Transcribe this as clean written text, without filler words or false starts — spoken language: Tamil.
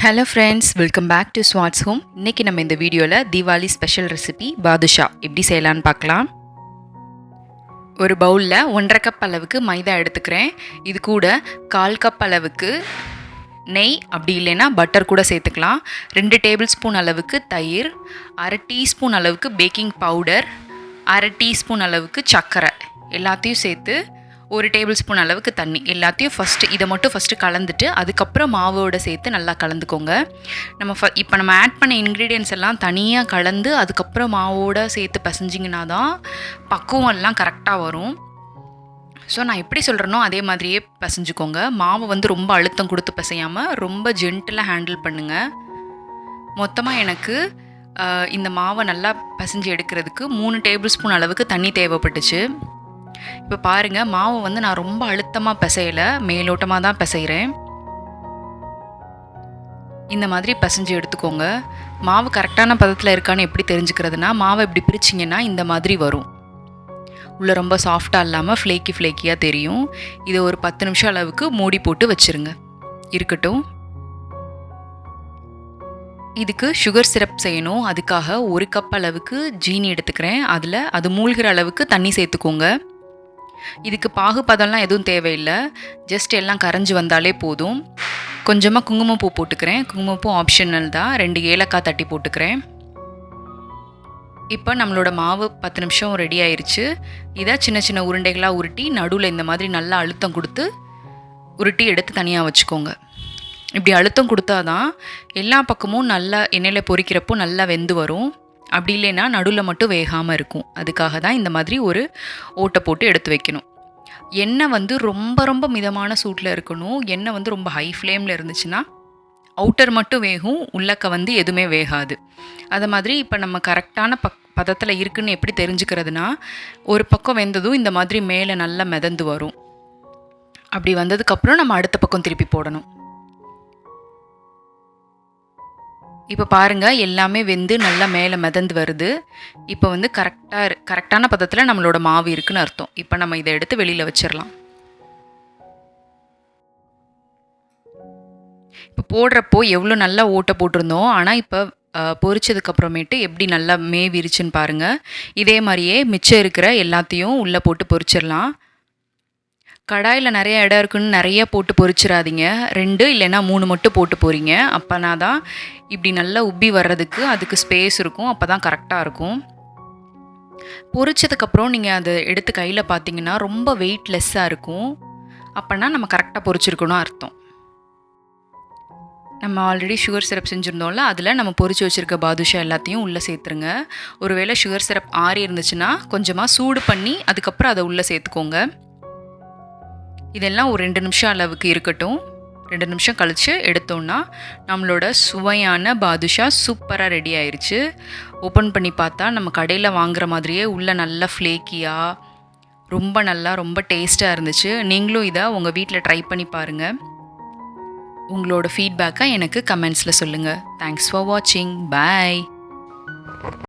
Hello friends, welcome back to ஸ்வாட்ஸ் ஹோம். இன்றைக்கி நம்ம இந்த வீடியோவில் தீபாவளி ஸ்பெஷல் ரெசிபி பாதுஷா எப்படி செய்யலான்னு பார்க்கலாம். ஒரு பவுலில் 1.5 கப் அளவுக்கு மைதா எடுத்துக்கிறேன். இது கூட 1/4 கப் அளவுக்கு நெய், அப்படி இல்லைன்னா பட்டர் கூட சேர்த்துக்கலாம். 2 டேபிள் ஸ்பூன் அளவுக்கு தயிர், 1/2 டீஸ்பூன் அளவுக்கு பேக்கிங் பவுடர், 1/2 டீஸ்பூன் அளவுக்கு சர்க்கரை எல்லாத்தையும் சேர்த்து 1 டேபிள் ஸ்பூன் அளவுக்கு தண்ணி எல்லாத்தையும் இதை மட்டும் ஃபஸ்ட்டு கலந்துட்டு அதுக்கப்புறம் மாவோடு சேர்த்து நல்லா கலந்துக்கோங்க. இப்போ நம்ம ஆட் பண்ண இன்க்ரீடியன்ஸ் எல்லாம் தனியாக கலந்து அதுக்கப்புறம் மாவோடு சேர்த்து பிசைஞ்சிங்கன்னா தான் பக்குவம் எல்லாம் கரெக்டாக வரும். ஸோ நான் எப்படி சொல்கிறேனோ அதே மாதிரியே பிசைஞ்சுக்கோங்க. மாவை ரொம்ப அழுத்தம் கொடுத்து பிசையாமல் ரொம்ப ஜென்டிலாக ஹேண்டில் பண்ணுங்கள். மொத்தமாக எனக்கு இந்த மாவை நல்லா பிசைஞ்சு எடுக்கிறதுக்கு 3 டேபிள் ஸ்பூன் அளவுக்கு தண்ணி தேவைப்பட்டுச்சு. இப்போ பாருங்கள், மாவை நான் ரொம்ப அழுத்தமாக பிசையலை, மேலோட்டமாக தான் பிசைகிறேன். இந்த மாதிரி பிசைஞ்சு எடுத்துக்கோங்க. மாவு கரெக்டான பதத்தில் இருக்கான்னு எப்படி தெரிஞ்சுக்கிறதுனா, மாவை இப்படி பிரிச்சிங்கன்னா இந்த மாதிரி வரும். உள்ளே ரொம்ப சாஃப்டாக இல்லாமல் ஃப்ளேக்கியாக தெரியும். இதை ஒரு 10 நிமிஷம் அளவுக்கு மூடி போட்டு வச்சுருங்க, இருக்கட்டும். இதுக்கு சுகர் சிரப் செய்யணும். அதுக்காக 1 கப் அளவுக்கு ஜீனி எடுத்துக்கிறேன். அது மூழ்கிற அளவுக்கு தண்ணி சேர்த்துக்கோங்க. இதுக்கு பாகுபதம்லாம் எதுவும் தேவையில்லை, ஜஸ்ட் எல்லாம் கரைஞ்சி வந்தாலே போதும். கொஞ்சமாக குங்குமப்பூ போட்டுக்கிறேன். குங்குமப்பூ ஆப்ஷனல் தான். 2 ஏலக்காய் தட்டி போட்டுக்கிறேன். இப்போ நம்மளோட மாவு 10 நிமிஷம் ரெடி ஆயிடுச்சு. இதை சின்ன சின்ன உருண்டைகளாக உருட்டி நடுவில் இந்த மாதிரி நல்லா அழுத்தம் கொடுத்து உருட்டி எடுத்து தனியாக வச்சுக்கோங்க. இப்படி அழுத்தம் கொடுத்தா தான் எல்லா பக்கமும் நல்லா எண்ணெயில் பொரிக்கிறப்போ நல்லா வெந்து வரும். அப்படி இல்லைன்னா நடுவில் மட்டும் வேகாமல் இருக்கும். அதுக்காக தான் இந்த மாதிரி ஒரு ஓட்டை போட்டு எடுத்து வைக்கணும். எண்ணெய் ரொம்ப ரொம்ப மிதமான சூட்டில் இருக்கணும். எண்ணெய் ரொம்ப ஹை ஃப்ளேமில் இருந்துச்சுன்னா அவுட்டர் மட்டும் வேகும், உள்ளக்க எதுவுமே வேகாது. அது மாதிரி இப்போ நம்ம கரெக்டான பதத்தில் இருக்குதுன்னு எப்படி தெரிஞ்சுக்கிறதுனா, ஒரு பக்கம் வெந்ததும் இந்த மாதிரி மேலே நல்லா மிதந்து வரும். அப்படி வந்ததுக்கப்புறம் நம்ம அடுத்த பக்கம் திருப்பி போடணும். இப்போ பாருங்கள், எல்லாமே வெந்து நல்லா மேலே மிதந்து வருது. இப்போ கரெக்டான பதத்தில் நம்மளோட மாவு இருக்குன்னு அர்த்தம். இப்போ நம்ம இதை எடுத்து வெளியில் வச்சிடலாம். இப்போ போடுறப்போ எவ்வளோ நல்லா ஓட்டை போட்டிருந்தோம், ஆனால் இப்போ பொரிச்சதுக்கப்புறமேட்டு எப்படி நல்லா மேவிருச்சுன்னு பாருங்கள். இதே மாதிரியே மிச்சம் இருக்கிற எல்லாத்தையும் உள்ளே போட்டு பொரிச்சிடலாம். கடாயில் நிறைய இடம் இருக்குன்னு நிறைய போட்டு பொரிச்சிடாதீங்க. 2 இல்லைன்னா 3 மட்டும் போட்டு போகிறீங்க. அப்போனா தான் இப்படி நல்லா உப்பி வர்றதுக்கு அதுக்கு ஸ்பேஸ் இருக்கும். அப்போ தான் கரெக்டாக இருக்கும். பொரிச்சதுக்கப்புறம் நீங்கள் அதை எடுத்து கையில் பார்த்தீங்கன்னா ரொம்ப வெயிட்லெஸ்ஸாக இருக்கும். அப்போனா நம்ம கரெக்டாக பொரிச்சிருக்கணும் அர்த்தம். நம்ம ஆல்ரெடி சுகர் சிரப் செஞ்சுருந்தோம்ல, அதில் நம்ம பொரிச்சு வச்சுருக்க பாதுஷா எல்லாத்தையும் உள்ளே சேர்த்துருங்க. ஒருவேளை சுகர் சிரப் ஆறி இருந்துச்சுன்னா கொஞ்சமாக சூடு பண்ணி அதுக்கப்புறம் அதை உள்ளே சேர்த்துக்கோங்க. இதெல்லாம் ஒரு 2 நிமிஷம் அளவுக்கு இருக்கட்டும். 2 நிமிஷம் கழித்து எடுத்தோன்னா நம்மளோட சுவையான பாதுஷா சூப்பராக ரெடி ஆயிடுச்சு. ஓப்பன் பண்ணி பார்த்தா நம்ம கடையில் வாங்குகிற மாதிரியே உள்ளே நல்லா ஃப்ளேக்கியாக ரொம்ப டேஸ்ட்டாக இருந்துச்சு. நீங்களும் இதை உங்கள் வீட்டில் ட்ரை பண்ணி பாருங்கள். உங்களோட ஃபீட்பேக்கை எனக்கு கமெண்ட்ஸில் சொல்லுங்கள். தேங்க்ஸ் ஃபார் வாட்சிங். பாய்.